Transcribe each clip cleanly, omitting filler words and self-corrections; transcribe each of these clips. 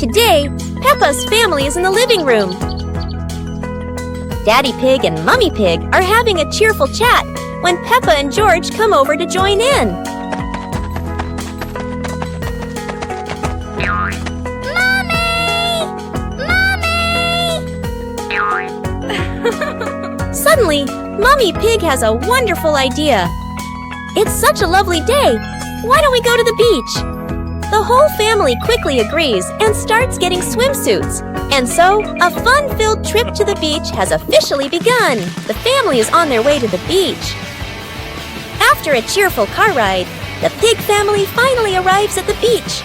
Today, Peppa's family is in the living room. Daddy Pig and Mummy Pig are having a cheerful chat when Peppa and George come over to join in. Suddenly, Mummy Pig has a wonderful idea. It's such a lovely day. Why don't we go to the beach? The whole family quickly agrees and starts getting swimsuits. And so, a fun-filled trip to the beach has officially begun. The family is on their way to the beach. After a cheerful car ride, the Pig family finally arrives at the beach.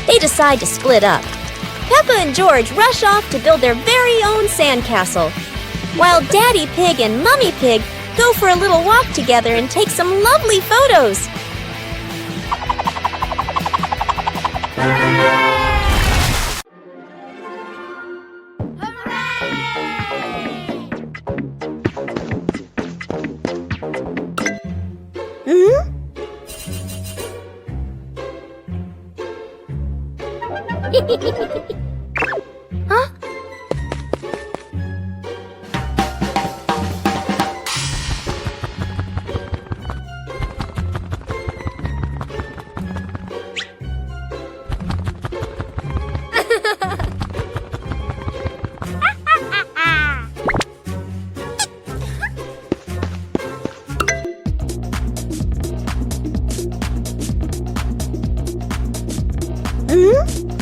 They decide to split up. Peppa and George rush off to build their very own sandcastle, while Daddy Pig and Mummy Pig go for a little walk together and take some lovely photos. Huh?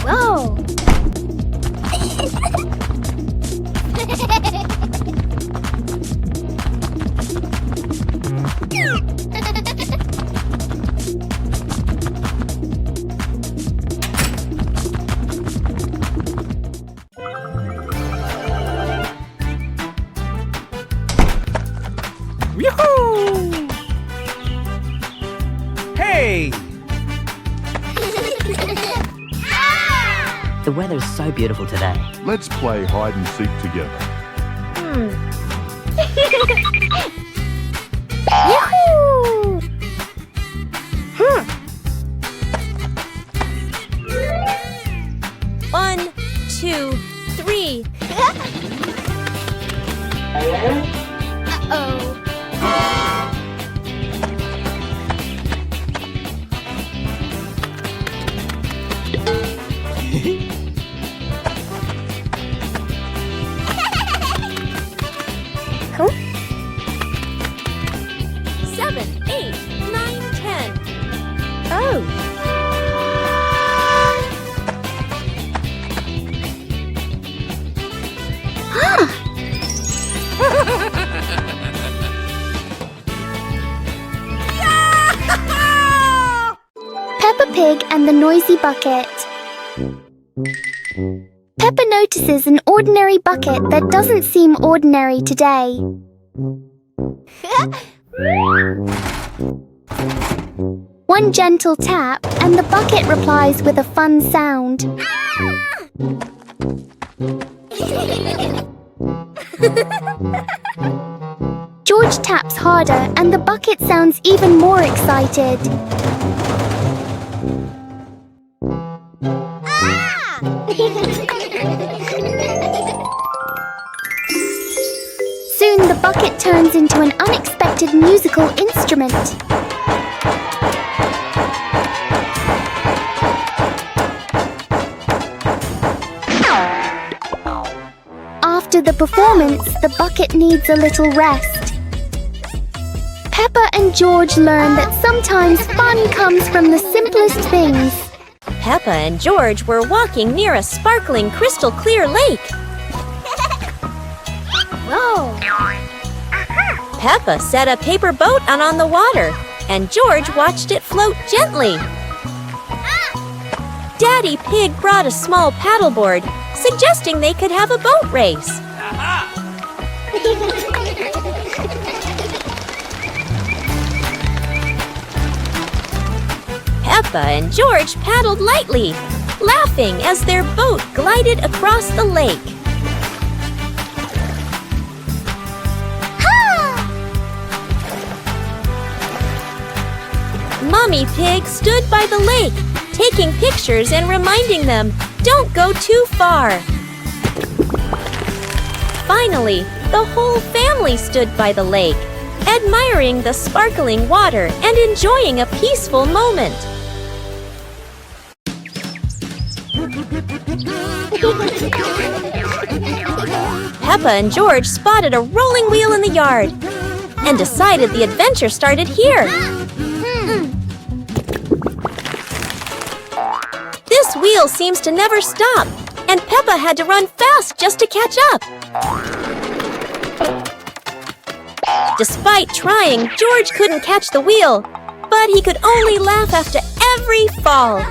Whoa! Yoo-hoo! Hey! The weather's so beautiful today. Let's play hide and seek together. Yahoo! One, two, three. Uh-oh. Huh? 7, 8, 9, 10. Oh. Peppa Pig and the Noisy Bucket. Peppa notices an ordinary bucket that doesn't seem ordinary today. One gentle tap and the bucket replies with a fun sound. George taps harder and the bucket sounds even more excited. Soon the bucket turns into an unexpected musical instrument. After the performance, the bucket needs a little rest. Peppa and George learn that sometimes fun comes from the simplest things. Peppa and George were walking near a sparkling crystal clear lake. Whoa! Peppa set a paper boat out on the water, and George watched it float gently. Daddy Pig brought a small paddleboard, suggesting they could have a boat race. Peppa and George paddled lightly, laughing as their boat glided across the lake. Mummy Pig stood by the lake, taking pictures and reminding them Don't go too far! Finally, the whole family stood by the lake, admiring the sparkling water and enjoying a peaceful moment. Peppa and George spotted a rolling wheel in the yard and decided the adventure started here. This wheel seems to never stop, and Peppa had to run fast just to catch up. Despite trying, George couldn't catch the wheel, but he could only laugh after every fall.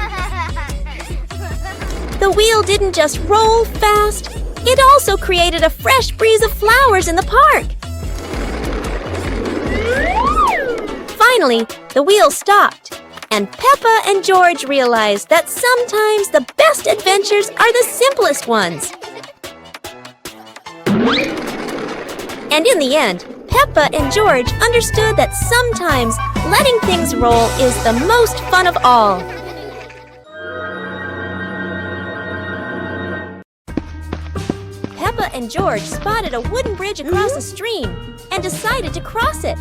The wheel didn't just roll fast, it also created a fresh breeze of flowers in the park. Finally, the wheel stopped, and Peppa and George realized that sometimes the best adventures are the simplest ones. And in the end, Peppa and George understood that sometimes letting things roll is the most fun of all. Peppa and George spotted a wooden bridge across a stream and decided to cross it.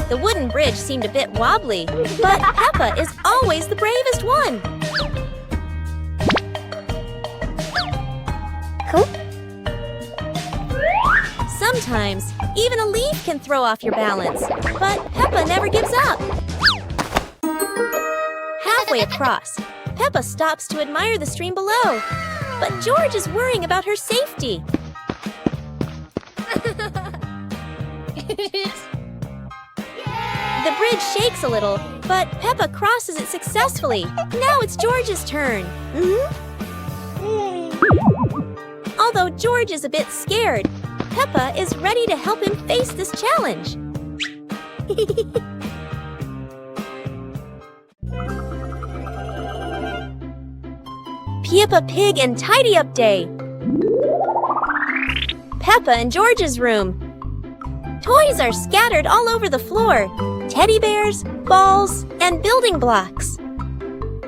The wooden bridge seemed a bit wobbly, but Peppa is always the bravest one. Sometimes, even a leaf can throw off your balance, but Peppa never gives up. Halfway across, Peppa stops to admire the stream below, but George is worrying about her safety. The bridge shakes a little, but Peppa crosses it successfully. Now it's George's turn. Although George is a bit scared, Peppa is ready to help him face this challenge. Peppa Pig and Tidy Up Day. Peppa and George's room. Toys are scattered all over the floor. Teddy bears, balls, and building blocks.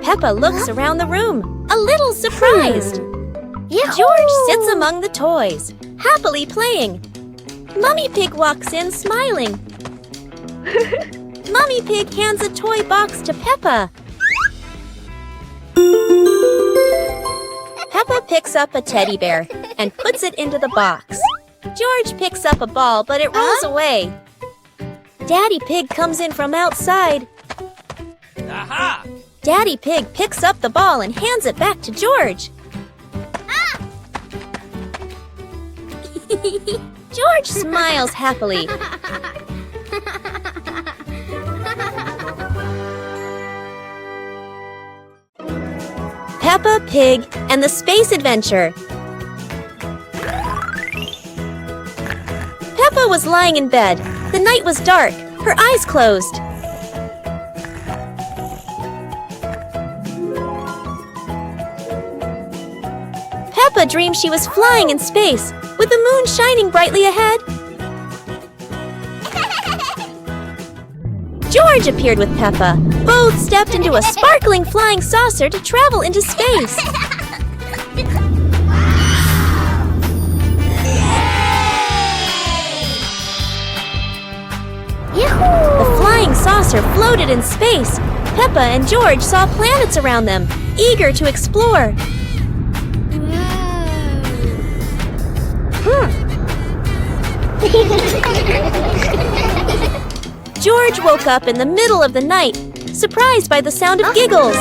Peppa looks around the room, a little surprised. George sits among the toys, happily playing. Mummy Pig walks in smiling. Mummy Pig hands a toy box to Peppa. Peppa picks up a teddy bear and puts it into the box. George picks up a ball, but it rolls away. Daddy Pig comes in from outside. Aha! Daddy Pig picks up the ball and hands it back to George. George smiles happily. Peppa Pig and the Space Adventure. Peppa was lying in bed. The night was dark. Her eyes closed. Peppa dreamed she was flying in space, with the moon shining brightly ahead. George appeared with Peppa. Both stepped into a sparkling flying saucer to travel into space. The flying saucer floated in space. Peppa and George saw planets around them, eager to explore. George woke up in the middle of the night, surprised by the sound of giggles.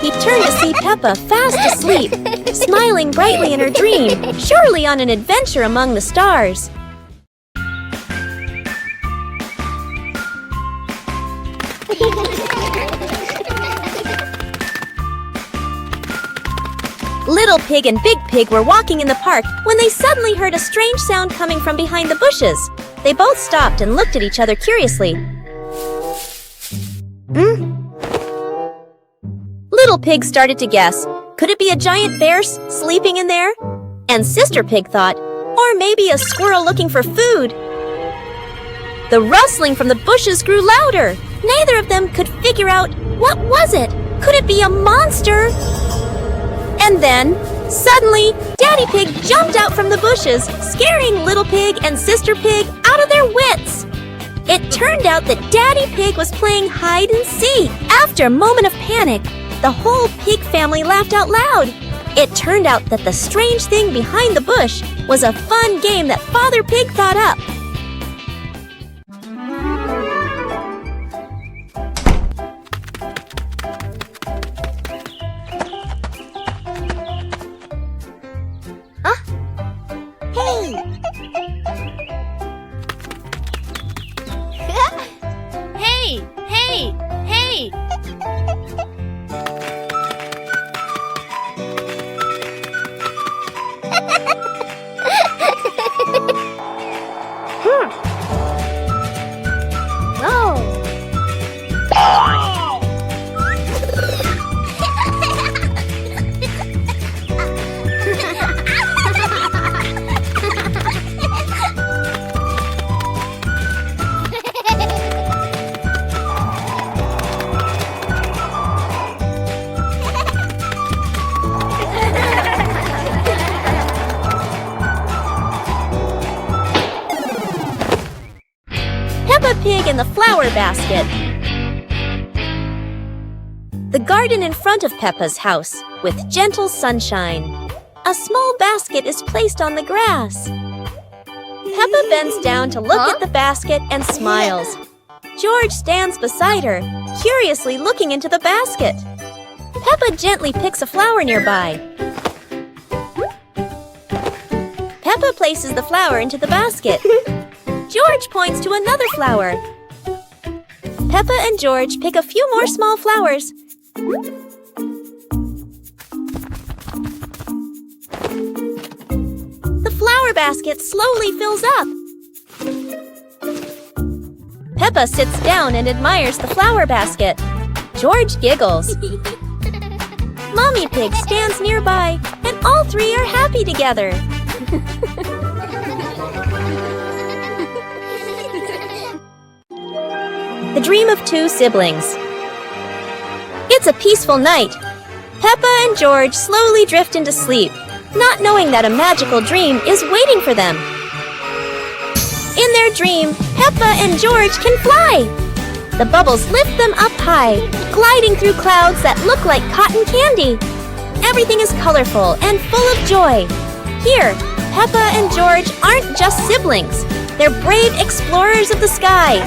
He turned to see Peppa fast asleep, smiling brightly in her dream, surely on an adventure among the stars. Little Pig and Big Pig were walking in the park when they suddenly heard a strange sound coming from behind the bushes. They both stopped and looked at each other curiously. Little Pig started to guess. Could it be a giant bear sleeping in there? And Sister Pig thought, or maybe a squirrel looking for food. The rustling from the bushes grew louder. neither of them could figure out what was it. Could it be a monster? And then, suddenly, Daddy Pig jumped out from the bushes, scaring Little Pig and Sister Pig out of their wits. It turned out that Daddy Pig was playing hide and seek. After a moment of panic, the whole pig family laughed out loud. It turned out that the strange thing behind the bush was a fun game that Father Pig thought up. Hey! Peppa Pig in the flower basket. The garden in front of Peppa's house, with gentle sunshine. A small basket is placed on the grass. Peppa bends down to look at the basket and smiles. George stands beside her, curiously looking into the basket. Peppa gently picks a flower nearby. Peppa places the flower into the basket. George points to another flower. Peppa and George pick a few more small flowers. The flower basket slowly fills up. Peppa sits down and admires the flower basket. George giggles. Mommy Pig stands nearby, and all three are happy together. The Dream of Two Siblings. It's a peaceful night. Peppa and George slowly drift into sleep, not knowing that a magical dream is waiting for them. In their dream, Peppa and George can fly. The bubbles lift them up high, gliding through clouds that look like cotton candy. Everything is colorful and full of joy. Here, Peppa and George aren't just siblings. They're brave explorers of the sky.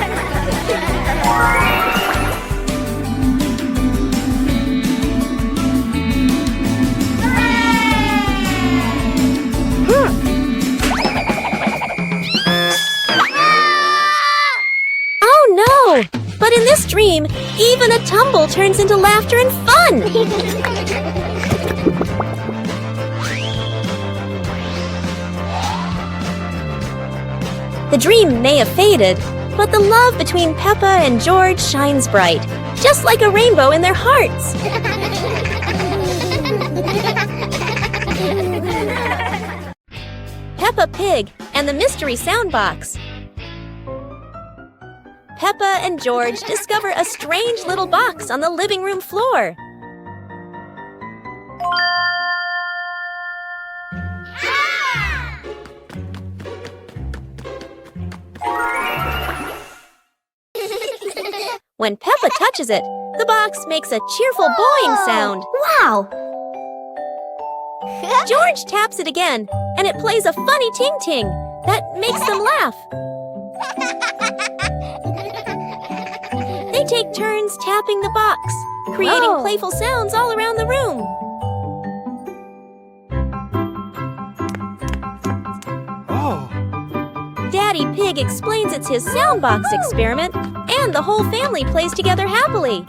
Oh no! But in this dream, even a tumble turns into laughter and fun! The dream may have faded, but the love between Peppa and George shines bright, just like a rainbow in their hearts. Peppa Pig and the Mystery Sound Box. Peppa and George discover a strange little box on the living room floor. When Peppa touches it, the box makes a cheerful boing sound. Wow! George taps it again, and it plays a funny ting-ting that makes them laugh. They take turns tapping the box, creating playful sounds all around the room. Daddy Pig explains it's his soundbox experiment, and the whole family plays together happily.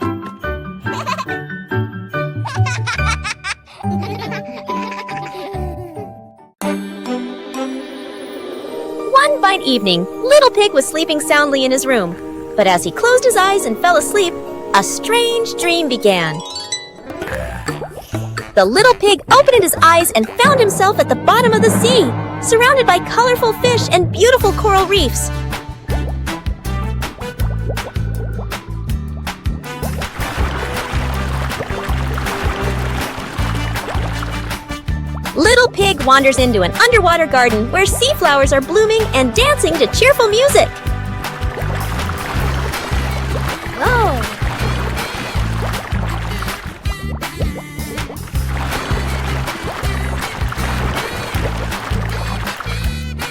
One fine evening, Little Pig was sleeping soundly in his room. But as he closed his eyes and fell asleep, a strange dream began. The little pig opened his eyes and found himself at the bottom of the sea, surrounded by colorful fish and beautiful coral reefs. Little Pig wanders into an underwater garden where sea flowers are blooming and dancing to cheerful music. Oh!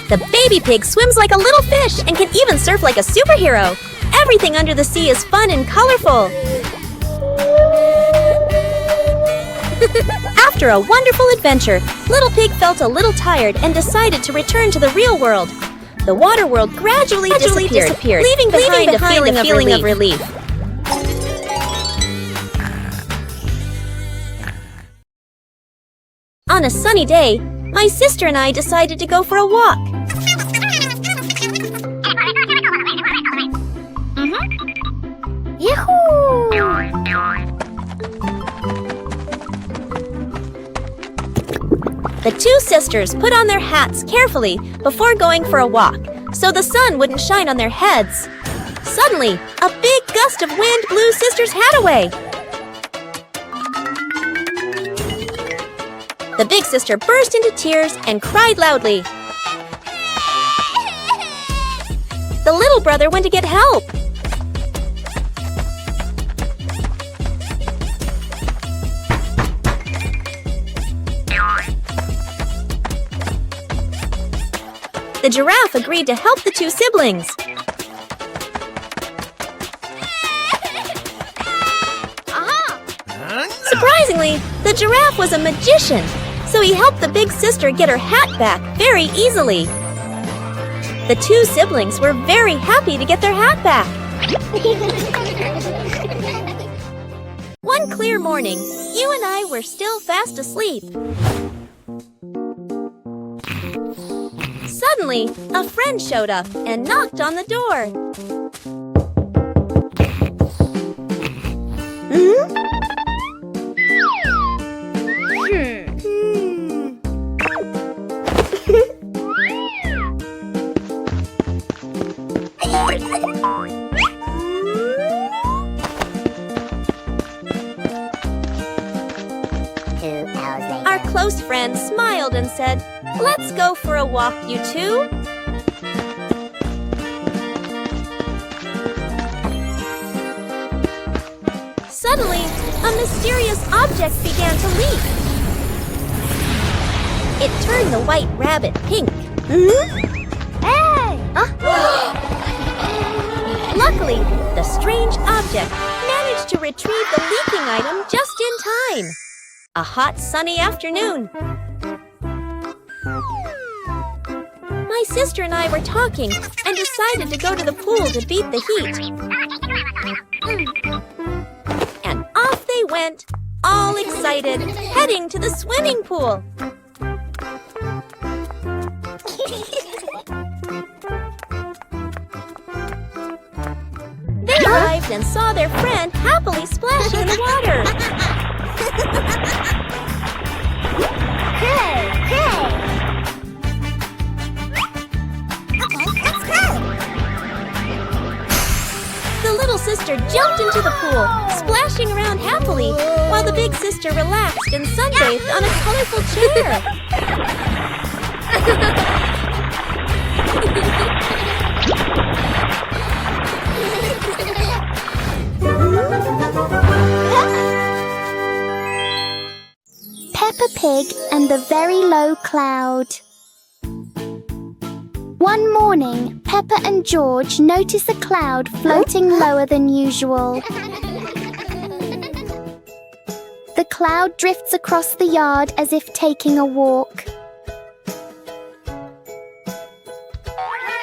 The baby pig swims like a little fish and can even surf like a superhero. Everything under the sea is fun and colorful. After a wonderful adventure, Little Pig felt a little tired and decided to return to the real world. The water world gradually disappeared, leaving behind a feeling of relief. On a sunny day, my sister and I decided to go for a walk. Yahoo! The two sisters put on their hats carefully before going for a walk, so the sun wouldn't shine on their heads. Suddenly, a big gust of wind blew Sister's hat away. The big sister burst into tears and cried loudly. The little brother went to get help. The giraffe agreed to help the two siblings. Surprisingly, the giraffe was a magician, so he helped the big sister get her hat back very easily. The two siblings were very happy to get their hat back. One clear morning, you and I were still fast asleep. Suddenly, a friend showed up and knocked on the door. Our close friend smiled and said, "Let's go for a walk, you two." Suddenly, a mysterious object began to leap. It turned the white rabbit pink. Hey! Luckily, the strange object managed to retrieve the leaking item just in time. A hot, sunny afternoon. My sister and I were talking and decided to go to the pool to beat the heat. And off they went, all excited, heading to the swimming pool. They arrived and saw their friend happily splashing in the water. Hey! Hey! The little sister jumped into the pool, splashing around happily, while the big sister relaxed and sunbathed on a colorful chair. Peppa Pig and the Very Low Cloud. One morning, Peppa and George notice a cloud floating lower than usual. The cloud drifts across the yard as if taking a walk.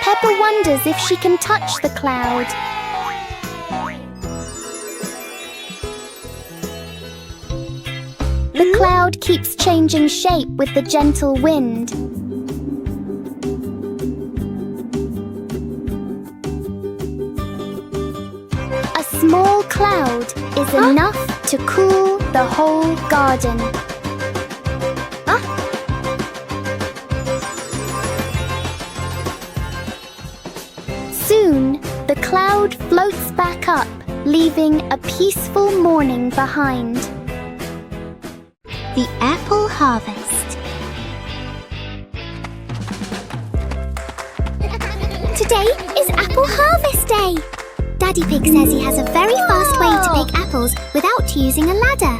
Peppa wonders if she can touch the cloud. The cloud keeps changing shape with the gentle wind. A small cloud is enough to cool the whole garden. Soon, the cloud floats back up, leaving a peaceful morning behind. The apple harvest. Today is Apple Harvest Day. Daddy Pig says he has a very fast way to pick apples without using a ladder.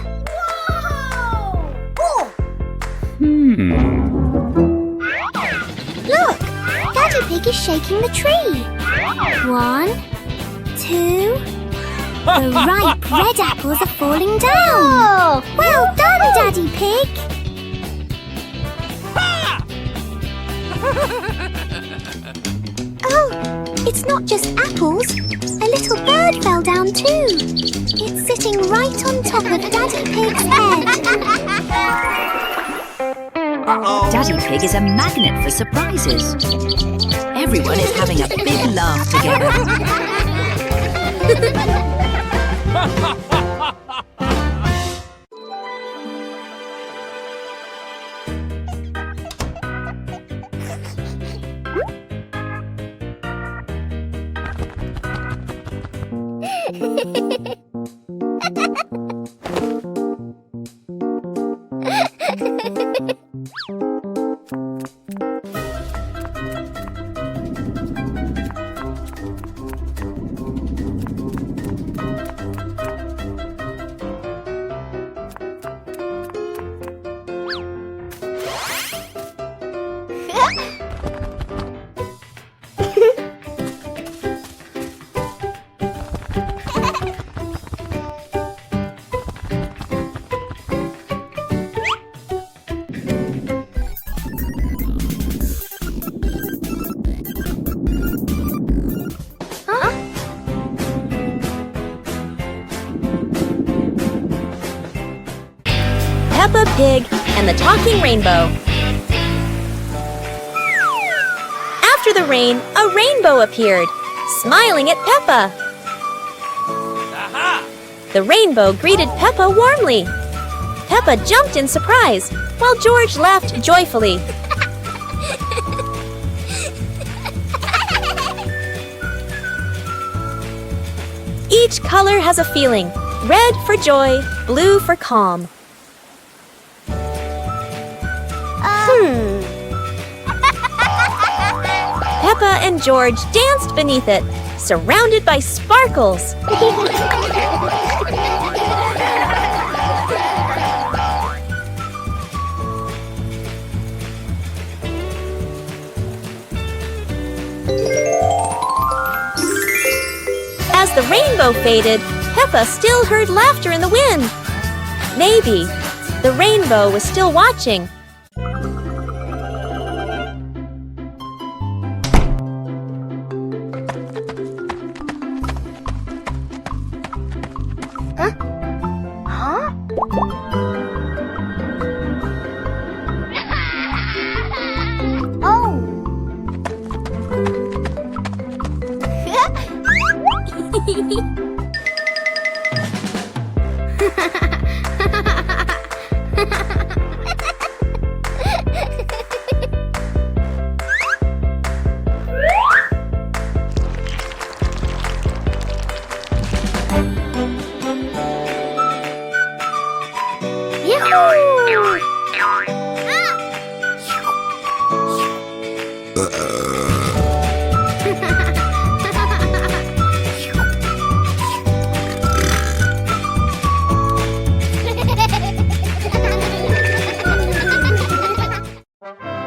Look! Daddy Pig is shaking the tree. 1, 2... The ripe red apples are falling down. Well done, Daddy Pig. Oh, it's not just apples. A little bird fell down too. It's sitting right on top of Daddy Pig's head. Daddy Pig is a magnet for surprises. Everyone is having a big laugh together. Peppa Pig and the Talking Rainbow. After the rain, a rainbow appeared, smiling at Peppa. Aha! The rainbow greeted Peppa warmly. Peppa jumped in surprise, while George laughed joyfully. Each color has a feeling. Red for joy, blue for calm. Peppa and George danced beneath it, surrounded by sparkles. As the rainbow faded, Peppa still heard laughter in the wind. Maybe the rainbow was still watching.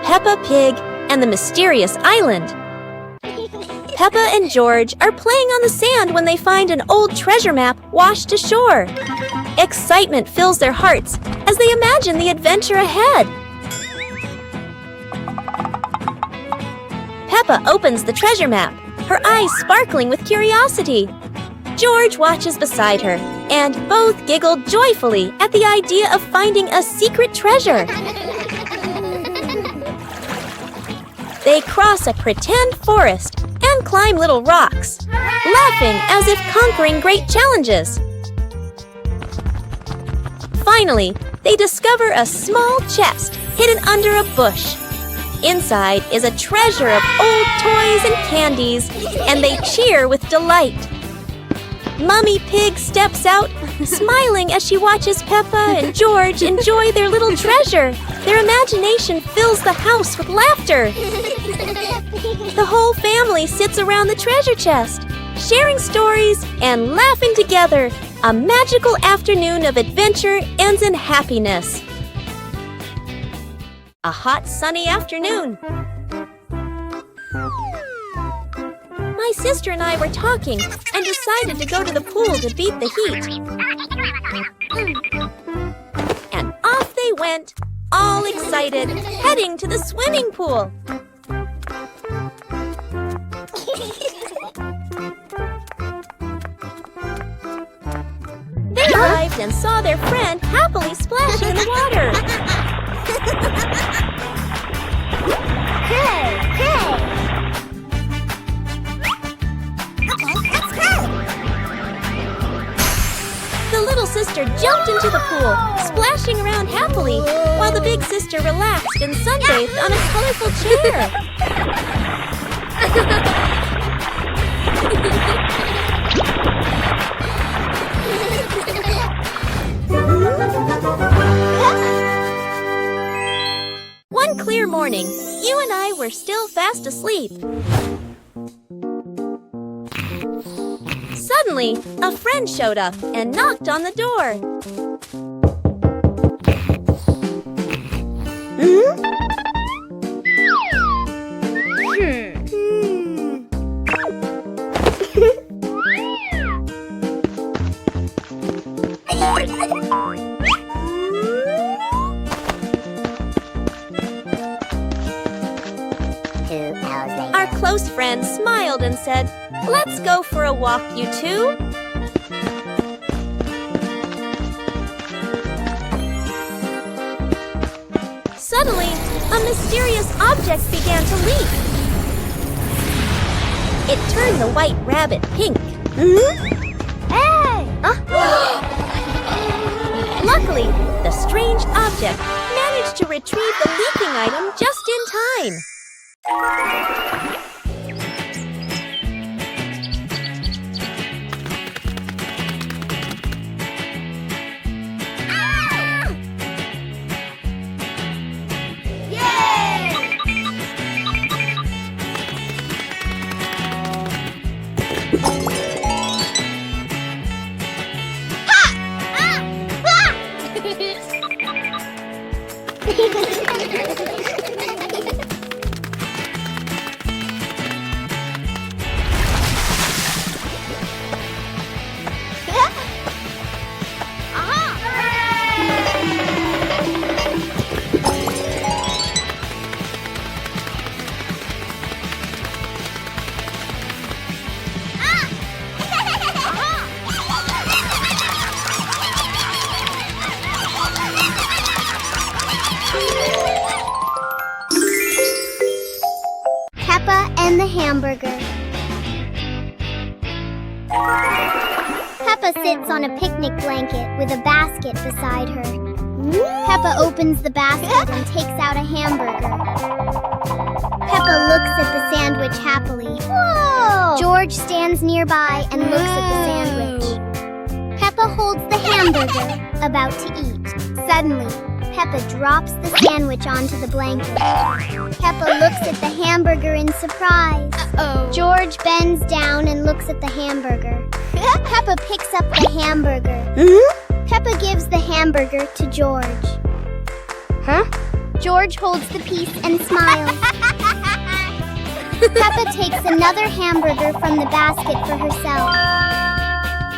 Peppa Pig and the Mysterious Island. Peppa and George are playing on the sand when they find an old treasure map washed ashore. Excitement fills their hearts as they imagine the adventure ahead. Peppa opens the treasure map, her eyes sparkling with curiosity. George watches beside her, and both giggle joyfully at the idea of finding a secret treasure. They cross a pretend forest and climb little rocks, laughing as if conquering great challenges. Finally, they discover a small chest hidden under a bush. Inside is a treasure of old toys and candies, and they cheer with delight. Mummy Pig steps out, smiling as she watches Peppa and George enjoy their little treasure. Their imagination fills the house with laughter. The whole family sits around the treasure chest, sharing stories and laughing together. A magical afternoon of adventure ends in happiness. A hot, sunny afternoon. My sister and I were talking and decided to go to the pool to beat the heat. And off they went, all excited, heading to the swimming pool. They arrived and saw their friend happily splashing in the water. The little sister jumped into the pool, splashing around happily, while the big sister relaxed and sunbathed on a colorful chair. One clear morning, you and I were still fast asleep. Suddenly, a friend showed up and knocked on the door. Our close friend smiled and said, "Let's go for a walk, you two." Suddenly, a mysterious object began to leak. It turned the white rabbit pink. Hey! Luckily, the strange object managed to retrieve the leaking item just in time. Peppa and the hamburger. Peppa sits on a picnic blanket with a basket beside her. Peppa opens the basket and takes out a hamburger. Peppa looks at the sandwich happily. Whoa! George stands nearby and looks at the sandwich. Peppa holds the hamburger, about to eat. Suddenly, Peppa drops the sandwich onto the blanket. Peppa looks at the hamburger in surprise. George bends down and looks at the hamburger. Peppa picks up the hamburger. Peppa gives the hamburger to George. George holds the piece and smiles. Peppa takes another hamburger from the basket for herself.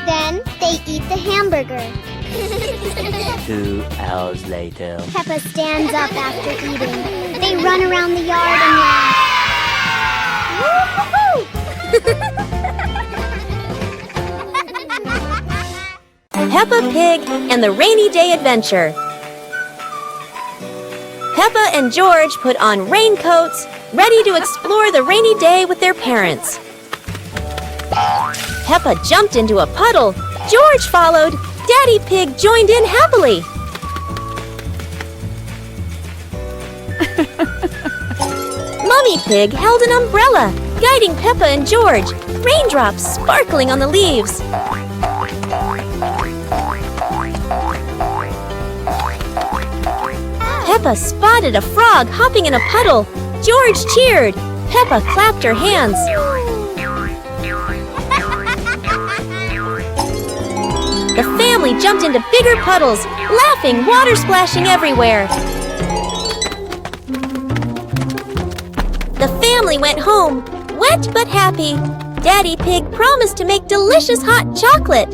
Then they eat the hamburger. 2 hours later. Peppa stands up after eating. They run around the yard and laugh. Peppa Pig and the Rainy Day Adventure. Peppa and George put on raincoats, ready to explore the rainy day with their parents. Peppa jumped into a puddle. George followed. Daddy Pig joined in happily. Mummy Pig held an umbrella, guiding Peppa and George, raindrops sparkling on the leaves. Peppa spotted a frog hopping in a puddle. George cheered. Peppa clapped her hands. The family jumped into bigger puddles, laughing, water splashing everywhere. The family went home, wet but happy. Daddy Pig promised to make delicious hot chocolate.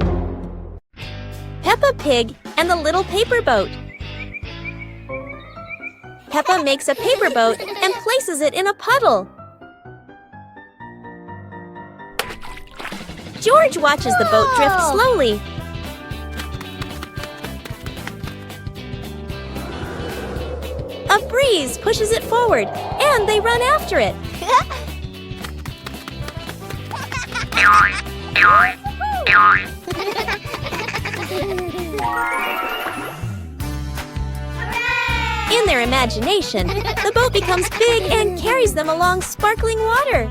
Peppa Pig and the little paper boat. Peppa makes a paper boat and places it in a puddle. George watches the boat drift slowly. A breeze pushes it forward, and they run after it. In their imagination, the boat becomes big and carries them along sparkling water.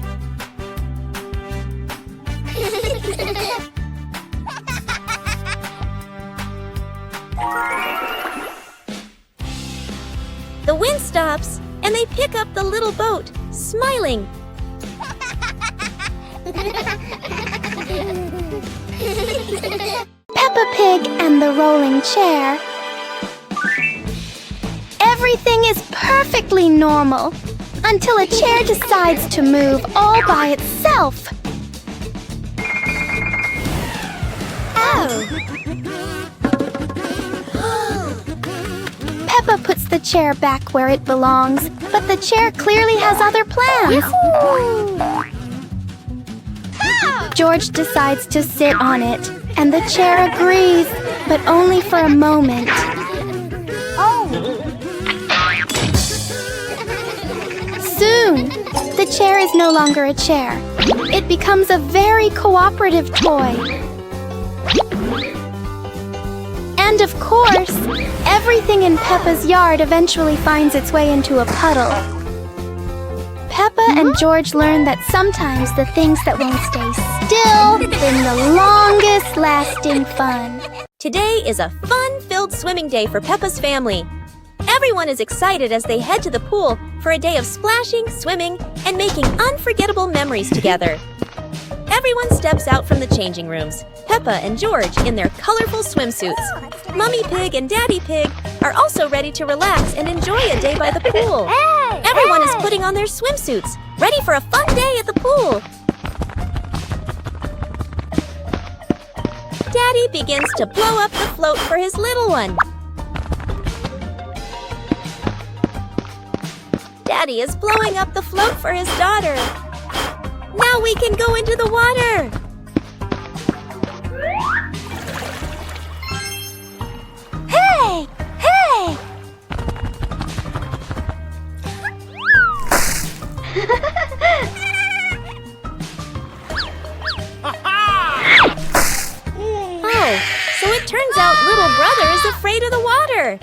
The wind stops, and they pick up the little boat, smiling. Peppa Pig and the rolling chair. Everything is perfectly normal until a chair decides to move all by itself. Peppa puts the chair back where it belongs, but the chair clearly has other plans. George decides to sit on it, and the chair agrees, but only for a moment. Soon, the chair is no longer a chair. It becomes a very cooperative toy. And of course, everything in Peppa's yard eventually finds its way into a puddle. Peppa and George learn that sometimes the things that won't stay still bring the longest lasting fun. Today is a fun-filled swimming day for Peppa's family. Everyone is excited as they head to the pool for a day of splashing, swimming, and making unforgettable memories together. Everyone steps out from the changing rooms, Peppa and George in their colorful swimsuits. Mummy Pig and Daddy Pig are also ready to relax and enjoy a day by the pool. Everyone is putting on their swimsuits, ready for a fun day at the pool. Daddy begins to blow up the float for his little one. Daddy is blowing up the float for his daughter. Now we can go into the water. Hey! Hey! Oh, so it turns out little brother is afraid of the water.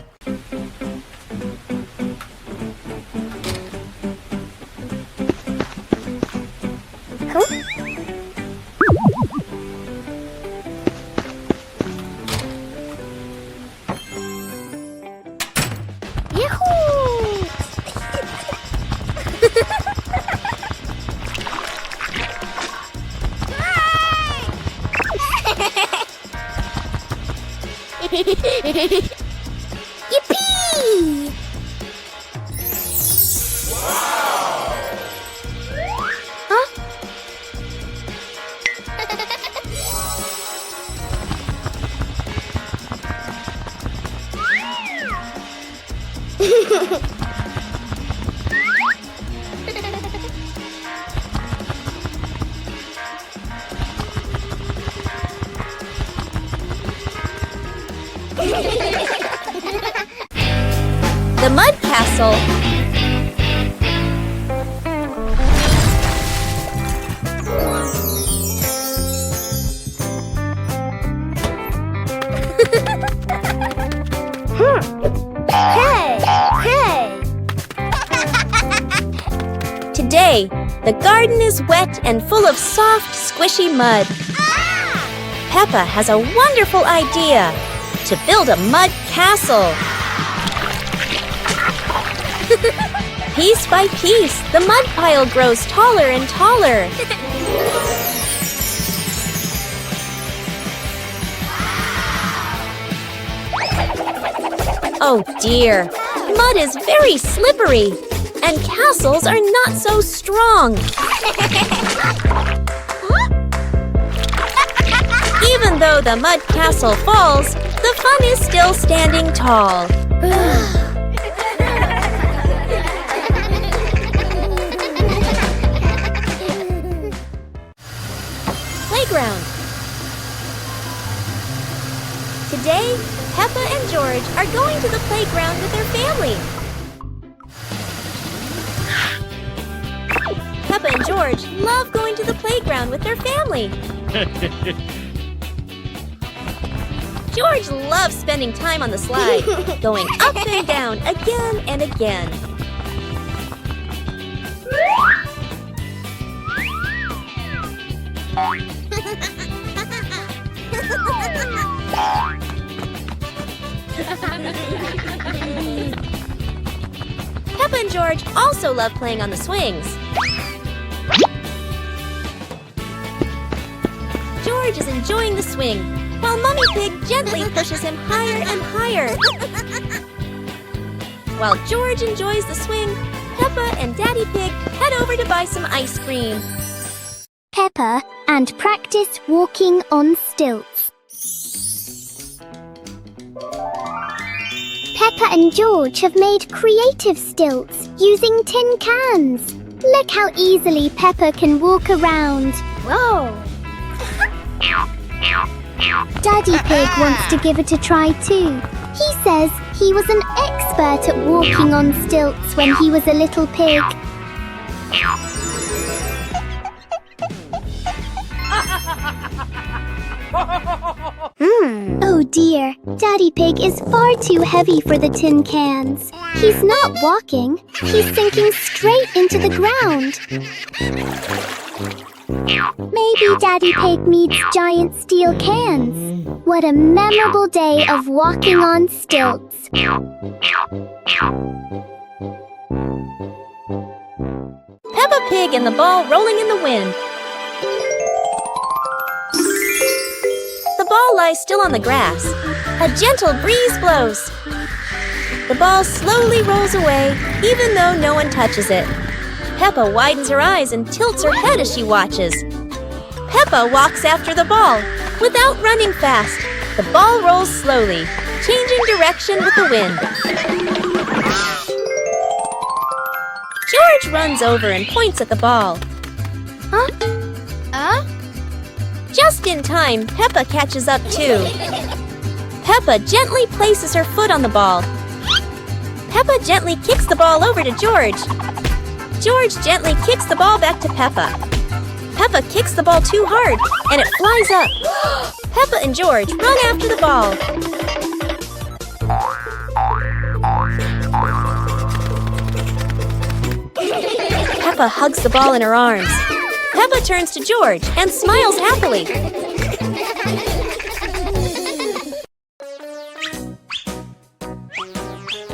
Yippee! Huh? The mud castle. Hey! Hey! Today, the garden is wet and full of soft, squishy mud. Peppa has a wonderful idea to build a mud castle. Piece by piece, the mud pile grows taller and taller. Oh dear, mud is very slippery, and castles are not so strong. Even though the mud castle falls, the fun is still standing tall. Playground. Today, Peppa and George are going to the playground with their family. Peppa and George love going to the playground with their family. George loves spending time on the slide, going up and down again and again. Peppa and George also love playing on the swings. George is enjoying the swing, while Mummy Pig gently pushes him higher and higher. While George enjoys the swing, Peppa and Daddy Pig head over to buy some ice cream. Peppa and practice walking on stilts. Peppa and George have made creative stilts using tin cans. Look how easily Peppa can walk around. Whoa! Daddy Pig wants to give it a try too. He says he was an expert at walking on stilts when he was a little pig. Oh dear, Daddy Pig is far too heavy for the tin cans. He's not walking, he's sinking straight into the ground. Maybe Daddy Pig needs giant steel cans. What a memorable day of walking on stilts. Peppa Pig and the ball rolling in the wind. The ball lies still on the grass. A gentle breeze blows. The ball slowly rolls away, even though no one touches it. Peppa widens her eyes and tilts her head as she watches. Peppa walks after the ball. Without running fast, the ball rolls slowly, changing direction with the wind. George runs over and points at the ball. Just in time, Peppa catches up too. Peppa gently places her foot on the ball. Peppa gently kicks the ball over to George. George gently kicks the ball back to Peppa. Peppa kicks the ball too hard, and it flies up. Peppa and George run after the ball. Peppa hugs the ball in her arms. Peppa turns to George and smiles happily.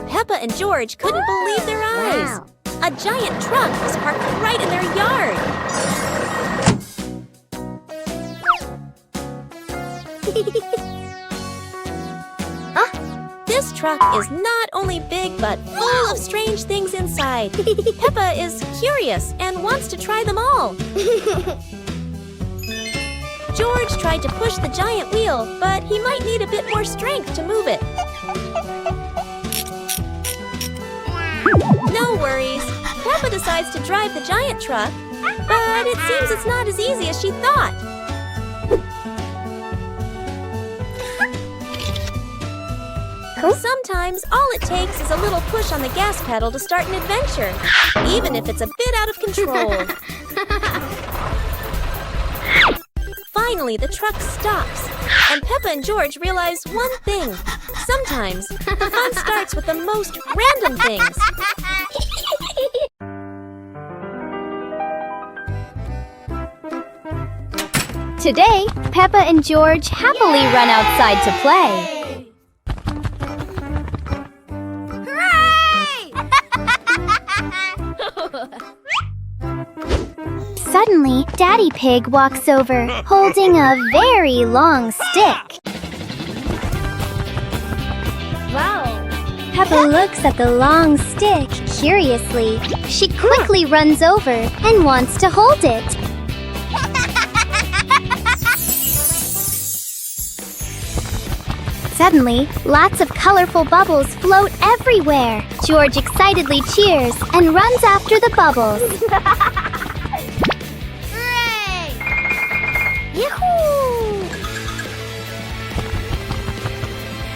Peppa and George couldn't believe their eyes. A giant truck was parked right in their yard. This truck is not only big but full of strange things inside. Peppa is curious and wants to try them all. George tried to push the giant wheel, but he might need a bit more strength to move it. No worries. Peppa decides to drive the giant truck, but it seems it's not as easy as she thought. Sometimes all it takes is a little push on the gas pedal to start an adventure, even if it's a bit out of control. Finally, the truck stops, and Peppa and George realize one thing. Sometimes the fun starts with the most random things. Today, Peppa and George happily run outside to play. Suddenly, Daddy Pig walks over, holding a very long stick. Wow! Peppa looks at the long stick curiously. She quickly runs over and wants to hold it. Suddenly, lots of colorful bubbles float everywhere. George excitedly cheers and runs after the bubbles. Hooray! Yahoo!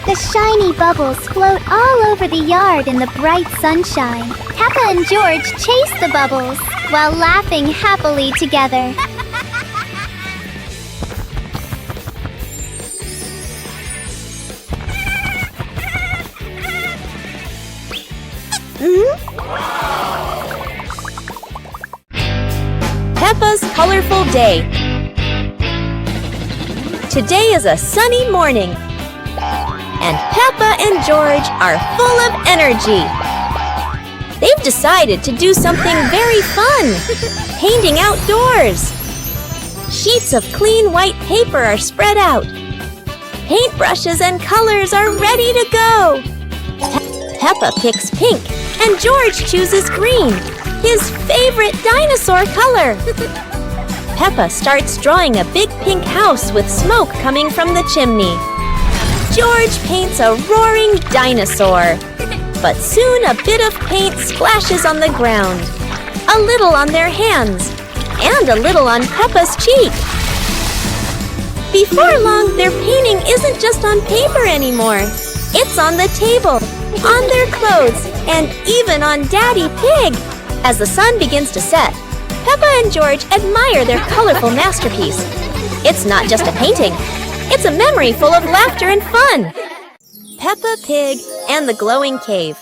The shiny bubbles float all over the yard in the bright sunshine. Peppa and George chase the bubbles while laughing happily together. Peppa's colorful day. Today is a sunny morning, and Peppa and George are full of energy. They've decided to do something very fun, painting outdoors. Sheets of clean white paper are spread out. Paintbrushes and colors are ready to go. Peppa picks pink, and George chooses green, his favorite dinosaur color. Peppa starts drawing a big pink house with smoke coming from the chimney. George paints a roaring dinosaur, but soon a bit of paint splashes on the ground, a little on their hands, and a little on Peppa's cheek. Before long, their painting isn't just on paper anymore. It's on the table, on their clothes, and even on Daddy Pig. As the sun begins to set, Peppa and George admire their colorful masterpiece. It's not just a painting, it's a memory full of laughter and fun. Peppa Pig and the Glowing Cave.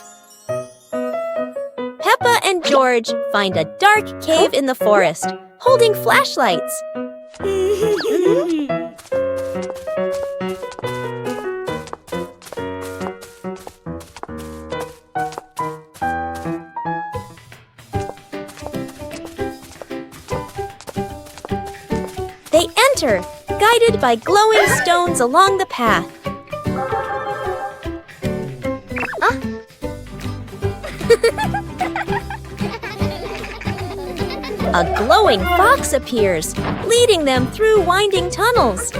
Peppa and George find a dark cave in the forest, holding flashlights. They enter, guided by glowing stones along the path. A glowing fox appears, leading them through winding tunnels.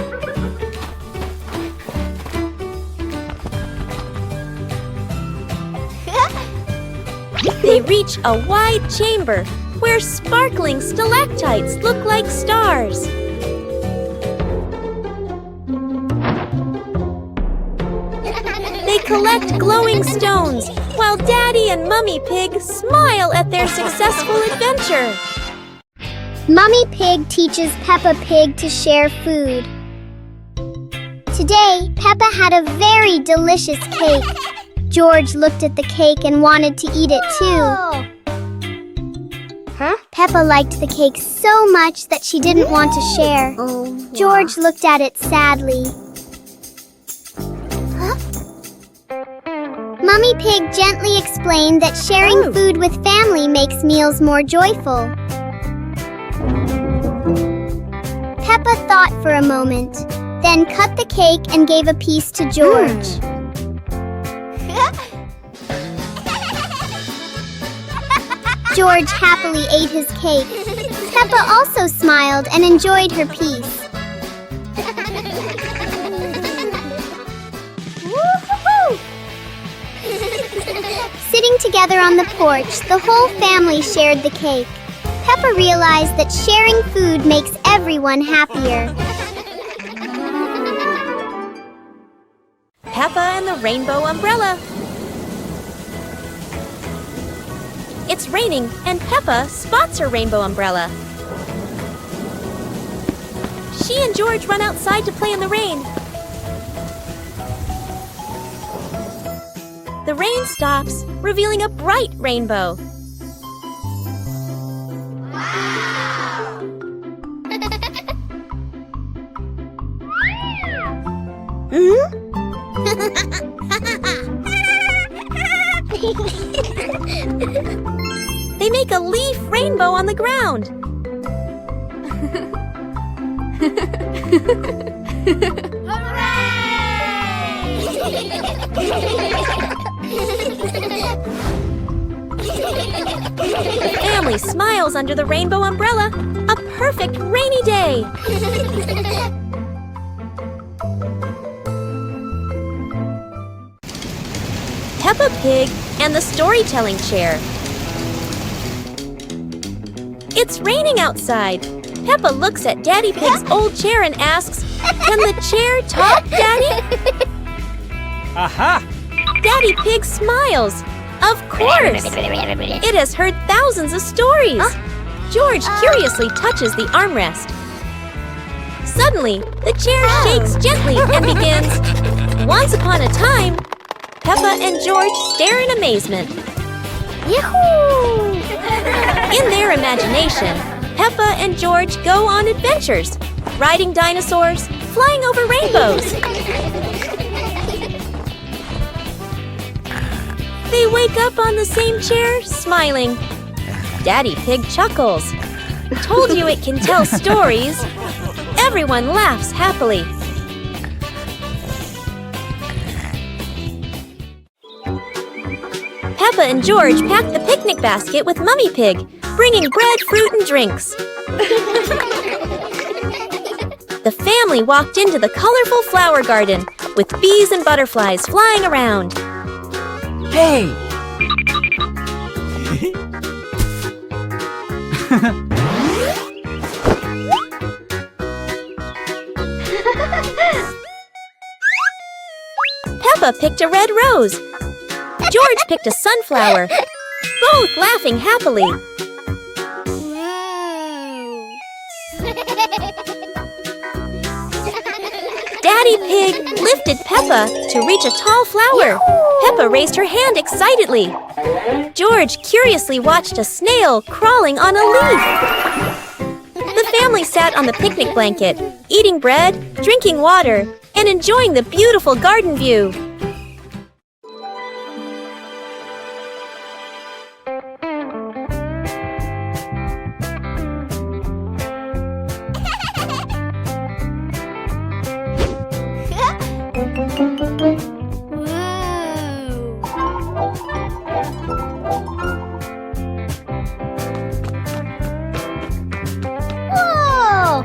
They reach a wide chamber where sparkling stalactites look like stars. They collect glowing stones while Daddy and Mummy Pig smile at their successful adventure. Mummy Pig teaches Peppa Pig to share food. Today, Peppa had a very delicious cake. George looked at the cake and wanted to eat it too. Peppa liked the cake so much that she didn't want to share. George looked at it sadly. Mummy Pig gently explained that sharing food with family makes meals more joyful. Peppa thought for a moment, then cut the cake and gave a piece to George. George happily ate his cake. Peppa also smiled and enjoyed her piece. Sitting together on the porch, the whole family shared the cake. Peppa realized that sharing food makes everyone happier. Peppa and the Rainbow Umbrella. It's raining, and Peppa spots her rainbow umbrella. She and George run outside to play in the rain. The rain stops, revealing a bright rainbow. They make a leaf rainbow on the ground. The family smiles under the rainbow umbrella. A perfect rainy day. Peppa Pig and the storytelling chair. It's raining outside. Peppa looks at Daddy Pig's old chair and asks, "Can the chair talk, Daddy?" Aha! Daddy Pig smiles. Of course! It has heard thousands of stories. George curiously touches the armrest. Suddenly, the chair shakes gently and begins, "Once upon a time." Peppa and George stare in amazement. Yahoo! In their imagination, Peppa and George go on adventures, riding dinosaurs, flying over rainbows. They wake up on the same chair, smiling. Daddy Pig chuckles. Told you it can tell stories. Everyone laughs happily. Peppa and George pack the picnic basket with Mummy Pig, bringing bread, fruit, and drinks. The family walked into the colorful flower garden with bees and butterflies flying around. Hey! Peppa picked a red rose. George picked a sunflower, both laughing happily. Daddy Pig lifted Peppa to reach a tall flower. Peppa raised her hand excitedly. George curiously watched a snail crawling on a leaf. The family sat on the picnic blanket, eating bread, drinking water, and enjoying the beautiful garden view. Whoa!